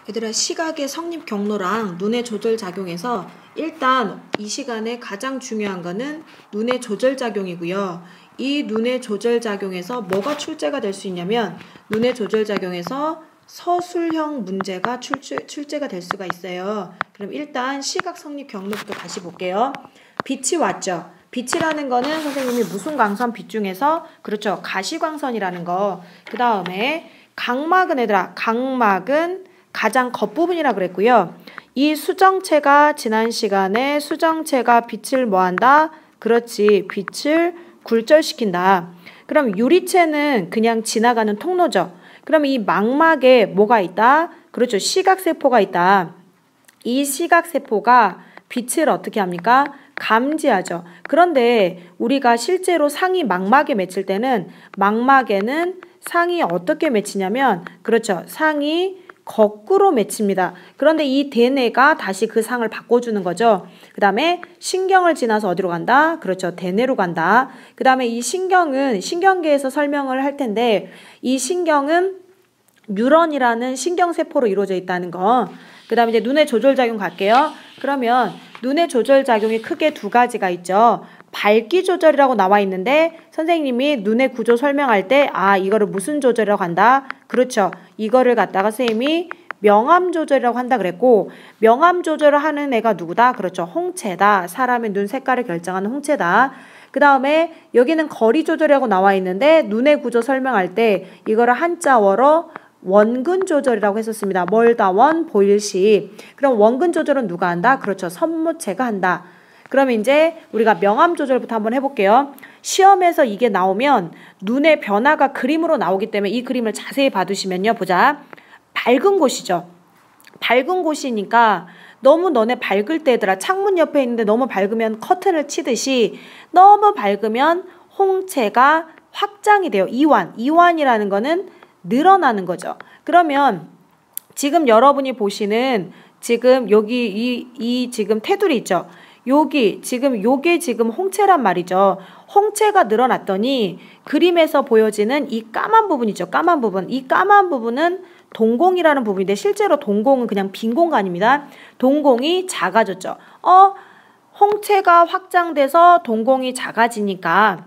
얘들아, 시각의 성립 경로랑 눈의 조절 작용에서 일단 이 시간에 가장 중요한 거는 눈의 조절 작용이고요. 이 눈의 조절 작용에서 뭐가 출제가 될 수 있냐면 눈의 조절 작용에서 서술형 문제가 출제가 될 수가 있어요. 그럼 일단 시각 성립 경로부터 다시 볼게요. 빛이 왔죠. 빛이라는 거는 선생님이 무슨 광선 빛 중에서 그렇죠. 가시광선이라는 거. 그 다음에 각막은 얘들아, 각막은 가장 겉부분이라 그랬고요. 이 수정체가 지난 시간에 수정체가 빛을 뭐한다? 그렇지. 빛을 굴절시킨다. 그럼 유리체는 그냥 지나가는 통로죠. 그럼 이 망막에 뭐가 있다? 그렇죠. 시각세포가 있다. 이 시각세포가 빛을 어떻게 합니까? 감지하죠. 그런데 우리가 실제로 상이 망막에 맺힐 때는 망막에는 상이 어떻게 맺히냐면 그렇죠. 상이 거꾸로 맺힙니다. 그런데 이 대뇌가 다시 그 상을 바꿔주는 거죠. 그 다음에 신경을 지나서 어디로 간다? 그렇죠. 대뇌로 간다. 그 다음에 이 신경은 신경계에서 설명을 할 텐데 이 신경은 뉴런이라는 신경세포로 이루어져 있다는 거. 그 다음에 이제 눈의 조절작용 갈게요. 그러면 눈의 조절작용이 크게 두 가지가 있죠. 밝기 조절이라고 나와 있는데 선생님이 눈의 구조 설명할 때 이거를 무슨 조절이라고 한다? 그렇죠. 이거를 갖다가 선생님이 명암 조절이라고 한다 그랬고 명암 조절을 하는 애가 누구다? 그렇죠. 홍채다. 사람의 눈 색깔을 결정하는 홍채다. 그 다음에 여기는 거리 조절이라고 나와 있는데 눈의 구조 설명할 때 이거를 한자어로 원근 조절이라고 했었습니다. 멀다 원 보일시. 그럼 원근 조절은 누가 한다? 그렇죠. 선모체가 한다. 그럼 이제 우리가 명암 조절부터 한번 해볼게요. 시험에서 이게 나오면 눈의 변화가 그림으로 나오기 때문에 이 그림을 자세히 봐두시면요. 보자. 밝은 곳이죠. 밝은 곳이니까 너무 너네 밝을 때 얘들아 창문 옆에 있는데 너무 밝으면 커튼을 치듯이 너무 밝으면 홍채가 확장이 돼요. 이완이라는 거는 늘어나는 거죠. 그러면 지금 여러분이 보시는 지금 여기 이 지금 테두리 있죠. 여기 지금 요게 지금 홍채란 말이죠. 홍채가 늘어났더니 그림에서 보여지는 이 까만 부분 있죠. 까만 부분. 이 까만 부분은 동공이라는 부분인데 실제로 동공은 그냥 빈 공간입니다. 동공이 작아졌죠. 홍채가 확장돼서 동공이 작아지니까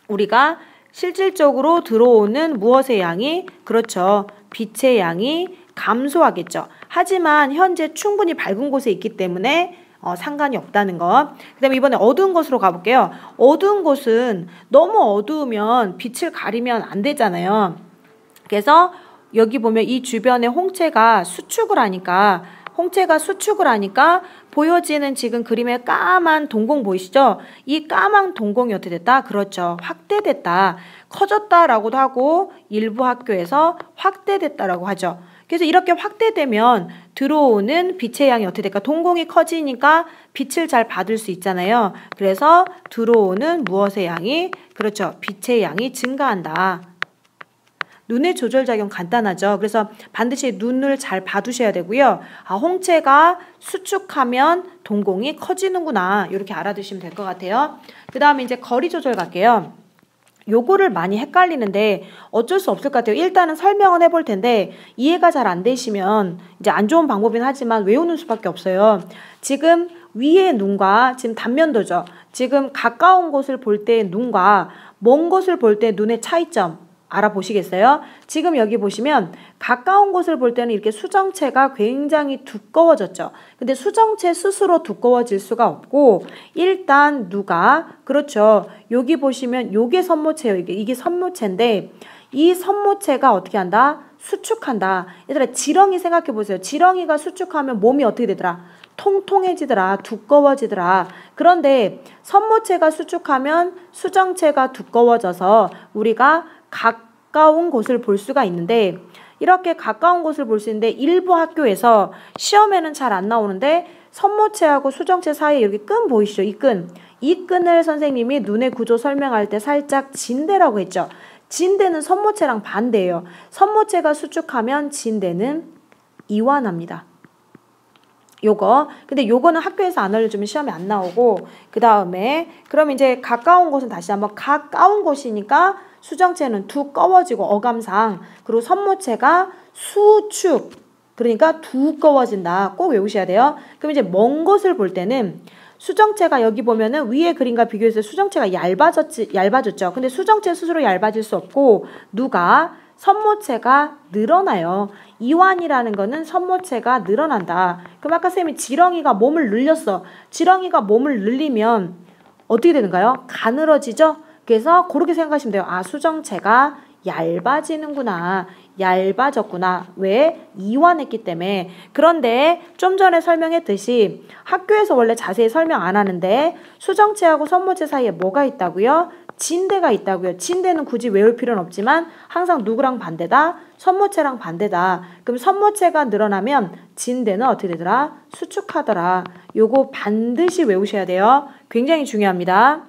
우리가 실질적으로 들어오는 무엇의 양이 그렇죠. 빛의 양이 감소하겠죠. 하지만 현재 충분히 밝은 곳에 있기 때문에 상관이 없다는 거. 그 다음에 이번에 어두운 곳으로 가볼게요. 어두운 곳은 너무 어두우면 빛을 가리면 안 되잖아요. 그래서 여기 보면 이 주변에 홍채가 수축을 하니까 보여지는 지금 그림의 까만 동공 보이시죠? 이 까만 동공이 어떻게 됐다? 그렇죠. 확대됐다. 커졌다라고도 하고 일부 학교에서 확대됐다라고 하죠. 그래서 이렇게 확대되면 들어오는 빛의 양이 어떻게 될까? 동공이 커지니까 빛을 잘 받을 수 있잖아요. 그래서 들어오는 무엇의 양이? 그렇죠. 빛의 양이 증가한다. 눈의 조절작용 간단하죠. 그래서 반드시 눈을 잘 봐두셔야 되고요. 홍채가 수축하면 동공이 커지는구나. 이렇게 알아두시면 될 것 같아요. 그 다음에 이제 거리 조절 갈게요. 요거를 많이 헷갈리는데 어쩔 수 없을 것 같아요. 일단은 설명은 해볼 텐데 이해가 잘 안 되시면 이제 안 좋은 방법이긴 하지만 외우는 수밖에 없어요. 지금 위의 눈과 지금 단면도죠. 지금 가까운 곳을 볼 때의 눈과 먼 곳을 볼 때 눈의 차이점 알아보시겠어요? 지금 여기 보시면 가까운 곳을 볼 때는 이렇게 수정체가 굉장히 두꺼워졌죠. 근데 수정체 스스로 두꺼워질 수가 없고 일단 누가 그렇죠. 여기 보시면 요게 선모체예요. 이게 선모체인데 이 선모체가 어떻게 한다? 수축한다. 얘들아 지렁이 생각해 보세요. 지렁이가 수축하면 몸이 어떻게 되더라? 통통해지더라. 두꺼워지더라. 그런데 선모체가 수축하면 수정체가 두꺼워져서 우리가 가까운 곳을 볼 수가 있는데 이렇게 가까운 곳을 볼 수 있는데 일부 학교에서 시험에는 잘 안 나오는데 선모체하고 수정체 사이에 이렇게 끈 보이시죠? 이 끈을 선생님이 눈의 구조 설명할 때 살짝 진대라고 했죠. 진대는 선모체랑 반대예요. 선모체가 수축하면 진대는 이완합니다. 근데 요거는 학교에서 안 알려주면 시험에 안 나오고 그 다음에 그럼 이제 가까운 곳은 다시 한번 가까운 곳이니까 수정체는 두꺼워지고 어감상 그리고 선모체가 수축 그러니까 두꺼워진다. 꼭 외우셔야 돼요. 그럼 이제 먼 것을 볼 때는 수정체가 여기 보면은 위에 그림과 비교해서 수정체가 얇아졌죠. 근데 수정체 스스로 얇아질 수 없고 누가 선모체가 늘어나요. 이완이라는 거는 선모체가 늘어난다. 그럼 아까 쌤이 지렁이가 몸을 늘렸어. 지렁이가 몸을 늘리면 어떻게 되는가요? 가늘어지죠? 그래서 그렇게 생각하시면 돼요. 아, 수정체가 얇아지는구나. 얇아졌구나. 왜? 이완했기 때문에. 그런데 좀 전에 설명했듯이 학교에서 원래 자세히 설명 안 하는데 수정체하고 선모체 사이에 뭐가 있다고요? 진대가 있다고요. 진대는 굳이 외울 필요는 없지만 항상 누구랑 반대다? 선모체랑 반대다. 그럼 선모체가 늘어나면 진대는 어떻게 되더라? 수축하더라. 요거 반드시 외우셔야 돼요. 굉장히 중요합니다.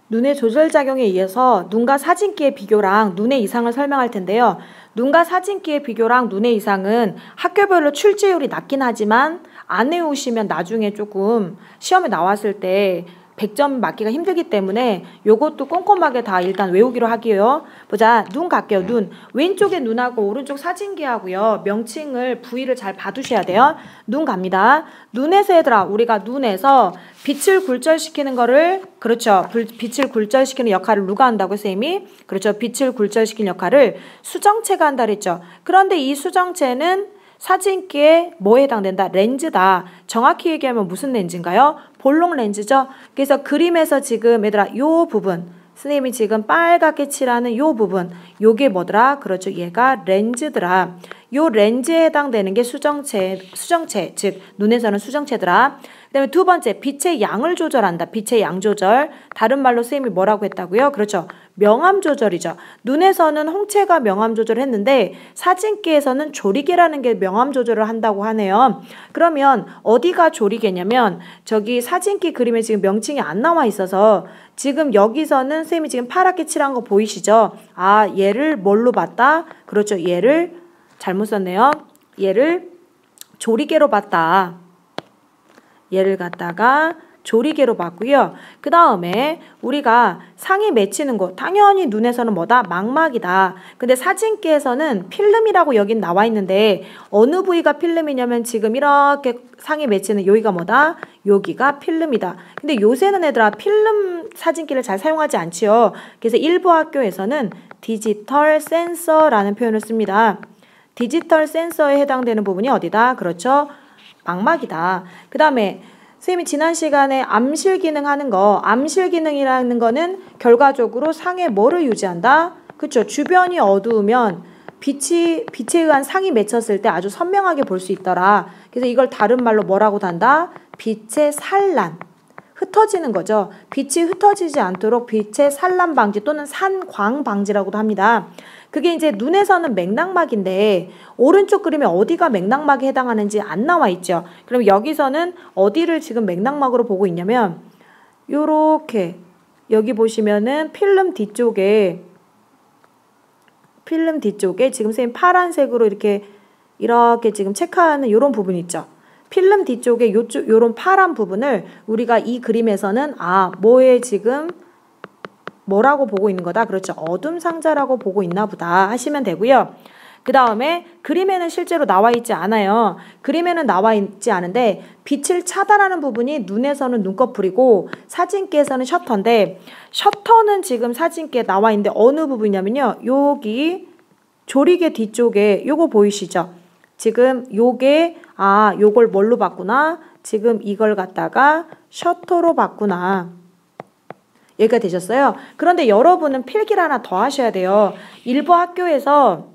눈의 조절작용에 의해서 눈과 사진기의 비교랑 눈의 이상을 설명할 텐데요. 눈과 사진기의 비교랑 눈의 이상은 학교별로 출제율이 낮긴 하지만 안 외우시면 나중에 조금 시험에 나왔을 때 100점 맞기가 힘들기 때문에 요것도 꼼꼼하게 다 일단 외우기로 하기요. 보자. 눈 갈게요. 눈. 왼쪽에 눈하고 오른쪽 사진기하고요. 명칭을 부위를 잘 봐두셔야 돼요. 눈 갑니다. 눈에서 얘들아 우리가 눈에서 빛을 굴절시키는 거를 그렇죠. 빛을 굴절시키는 역할을 누가 한다고 쌤이? 그렇죠. 빛을 굴절시키는 역할을 수정체가 한다 그랬죠. 그런데 이 수정체는 사진기에 뭐에 해당된다? 렌즈다. 정확히 얘기하면 무슨 렌즈인가요? 볼록 렌즈죠. 그래서 그림에서 지금 얘들아 요 부분 선생님이 지금 빨갛게 칠하는 요 부분 요게 뭐더라? 그렇죠. 얘가 렌즈더라. 요 렌즈에 해당되는 게 수정체 즉 눈에서는 수정체더라. 그 다음에 두 번째 빛의 양을 조절한다. 빛의 양 조절. 다른 말로 선생님이 뭐라고 했다고요? 그렇죠. 명암 조절이죠. 눈에서는 홍채가 명암 조절을 했는데 사진기에서는 조리개라는 게 명암 조절을 한다고 하네요. 그러면 어디가 조리개냐면 저기 사진기 그림에 지금 명칭이 안 나와 있어서 지금 여기서는 선생님이 지금 파랗게 칠한 거 보이시죠? 아, 얘를 뭘로 봤다? 그렇죠. 얘를 잘못 썼네요. 얘를 조리개로 봤다. 얘를 갖다가 조리개로 봤고요. 그 다음에 우리가 상이 맺히는 곳 당연히 눈에서는 뭐다? 망막이다. 근데 사진기에서는 필름이라고 여긴 나와 있는데 어느 부위가 필름이냐면 지금 이렇게 상이 맺히는 여기가 뭐다? 여기가 필름이다. 근데 요새는 얘들아 필름 사진기를 잘 사용하지 않지요. 그래서 일부 학교에서는 디지털 센서라는 표현을 씁니다. 디지털 센서에 해당되는 부분이 어디다? 그렇죠. 망막이다. 그 다음에 선생님이 지난 시간에 암실 기능 하는 거, 암실 기능이라는 거는 결과적으로 상에 뭐를 유지한다? 그쵸. 주변이 어두우면 빛에 의한 상이 맺혔을 때 아주 선명하게 볼 수 있더라. 그래서 이걸 다른 말로 뭐라고 한다? 빛의 산란. 흩어지는 거죠. 빛이 흩어지지 않도록 빛의 산란 방지 또는 산광 방지라고도 합니다. 그게 이제 눈에서는 맥락막인데 오른쪽 그림에 어디가 맥락막에 해당하는지 안 나와 있죠. 그럼 여기서는 어디를 지금 맥락막으로 보고 있냐면 요렇게 여기 보시면은 필름 뒤쪽에 지금 선생님 파란색으로 이렇게 지금 체크하는 요런 부분 있죠. 필름 뒤쪽에 요런 파란 부분을 우리가 이 그림에서는 뭐에 지금 뭐라고 보고 있는 거다? 그렇죠. 어둠 상자라고 보고 있나 보다 하시면 되고요. 그 다음에 그림에는 실제로 나와 있지 않아요. 그림에는 나와 있지 않은데 빛을 차단하는 부분이 눈에서는 눈꺼풀이고 사진기에서는 셔터인데 셔터는 지금 사진기에 나와 있는데 어느 부분이냐면요. 여기 조리개 뒤쪽에 요거 보이시죠? 지금 요게 요걸 뭘로 봤구나? 지금 이걸 갖다가 셔터로 봤구나. 얘가 되셨어요. 그런데 여러분은 필기를 하나 더 하셔야 돼요. 일부 학교에서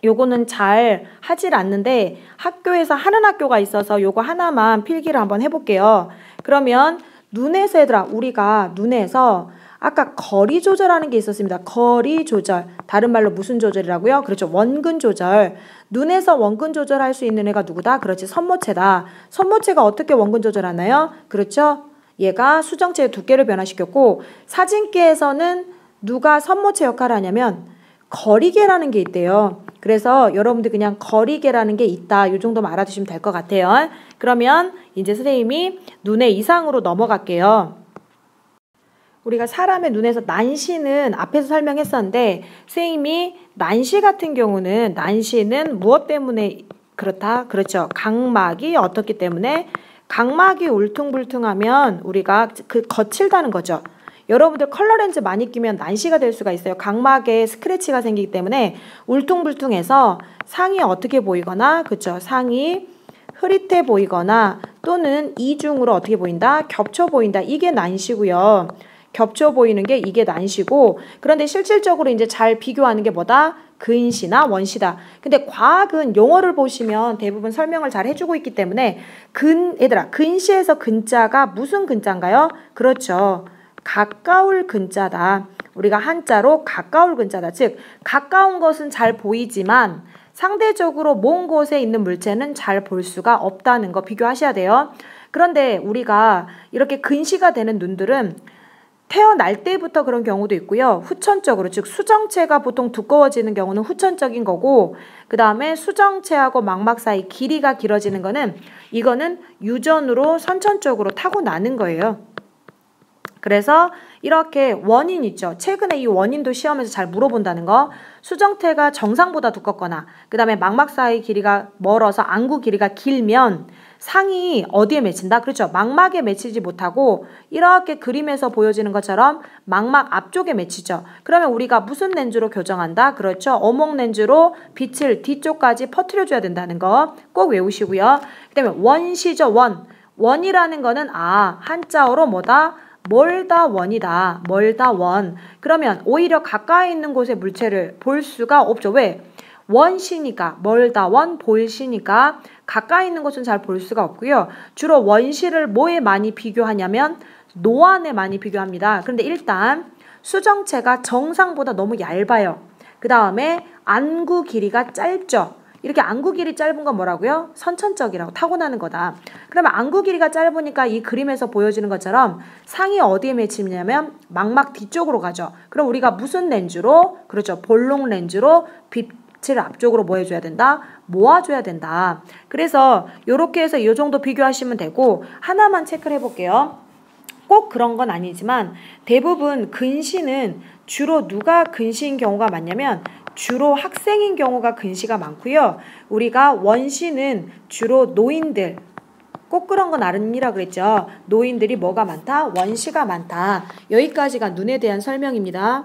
요거는 잘 하질 않는데 학교에서 하는 학교가 있어서 요거 하나만 필기를 한번 해볼게요. 그러면 눈에서 얘들아 우리가 눈에서 아까 거리 조절하는 게 있었습니다. 거리 조절. 다른 말로 무슨 조절이라고요? 그렇죠. 원근 조절. 눈에서 원근 조절할 수 있는 애가 누구다? 그렇지. 선모체다. 선모체가 어떻게 원근 조절하나요? 그렇죠. 얘가 수정체의 두께를 변화시켰고 사진기에서는 누가 선모체 역할을 하냐면 거리개라는 게 있대요. 그래서 여러분들 그냥 거리개라는 게 있다. 이 정도만 알아두시면 될 것 같아요. 그러면 이제 선생님이 눈의 이상으로 넘어갈게요. 우리가 사람의 눈에서 난시는 앞에서 설명했었는데 선생님이 난시 같은 경우는 난시는 무엇 때문에 그렇다? 그렇죠. 각막이 어떻기 때문에 각막이 울퉁불퉁하면 우리가 그 거칠다는 거죠. 여러분들 컬러 렌즈 많이 끼면 난시가 될 수가 있어요. 각막에 스크래치가 생기기 때문에 울퉁불퉁해서 상이 어떻게 보이거나 그렇죠. 상이 흐릿해 보이거나 또는 이중으로 어떻게 보인다? 겹쳐 보인다. 이게 난시고요. 겹쳐 보이는 게 이게 난시고 그런데 실질적으로 이제 잘 비교하는 게 뭐다? 근시나 원시다. 근데 과학은 용어를 보시면 대부분 설명을 잘 해주고 있기 때문에 얘들아 근시에서 근자가 무슨 근자인가요? 그렇죠. 가까울 근자다. 우리가 한자로 가까울 근자다. 즉 가까운 것은 잘 보이지만 상대적으로 먼 곳에 있는 물체는 잘 볼 수가 없다는 거 비교하셔야 돼요. 그런데 우리가 이렇게 근시가 되는 눈들은 태어날 때부터 그런 경우도 있고요. 후천적으로 즉 수정체가 보통 두꺼워지는 경우는 후천적인 거고 그 다음에 수정체하고 망막 사이 길이가 길어지는 거는 이거는 유전으로 선천적으로 타고나는 거예요. 그래서 이렇게 원인 있죠. 최근에 이 원인도 시험에서 잘 물어본다는 거. 수정태가 정상보다 두껍거나 그 다음에 망막 사이 길이가 멀어서 안구 길이가 길면 상이 어디에 맺힌다? 그렇죠. 망막에 맺히지 못하고 이렇게 그림에서 보여지는 것처럼 망막 앞쪽에 맺히죠. 그러면 우리가 무슨 렌즈로 교정한다? 그렇죠. 어몽 렌즈로 빛을 뒤쪽까지 퍼뜨려줘야 된다는 거 꼭 외우시고요. 그 다음에 원시죠. 원이라는 거는 한자어로 뭐다? 멀다 원이다. 멀다 원. 그러면 오히려 가까이 있는 곳의 물체를 볼 수가 없죠. 왜? 원시니까 멀다 원 볼시니까 가까이 있는 곳은 잘 볼 수가 없고요. 주로 원시를 뭐에 많이 비교하냐면 노안에 많이 비교합니다. 그런데 일단 수정체가 정상보다 너무 얇아요. 그 다음에 안구 길이가 짧죠. 이렇게 안구 길이 짧은 건 뭐라고요? 선천적이라고 타고나는 거다. 그러면 안구 길이가 짧으니까 이 그림에서 보여지는 것처럼 상이 어디에 맺히냐면 망막 뒤쪽으로 가죠. 그럼 우리가 무슨 렌즈로? 그렇죠. 볼록 렌즈로 빛을 앞쪽으로 뭐 해줘야 된다? 모아줘야 된다. 그래서 이렇게 해서 이 정도 비교하시면 되고 하나만 체크를 해볼게요. 꼭 그런 건 아니지만 대부분 근시는 주로 누가 근시인 경우가 많냐면 주로 학생인 경우가 근시가 많고요. 우리가 원시는 주로 노인들 꼭 그런 건 아니라 그랬죠. 노인들이 뭐가 많다? 원시가 많다. 여기까지가 눈에 대한 설명입니다.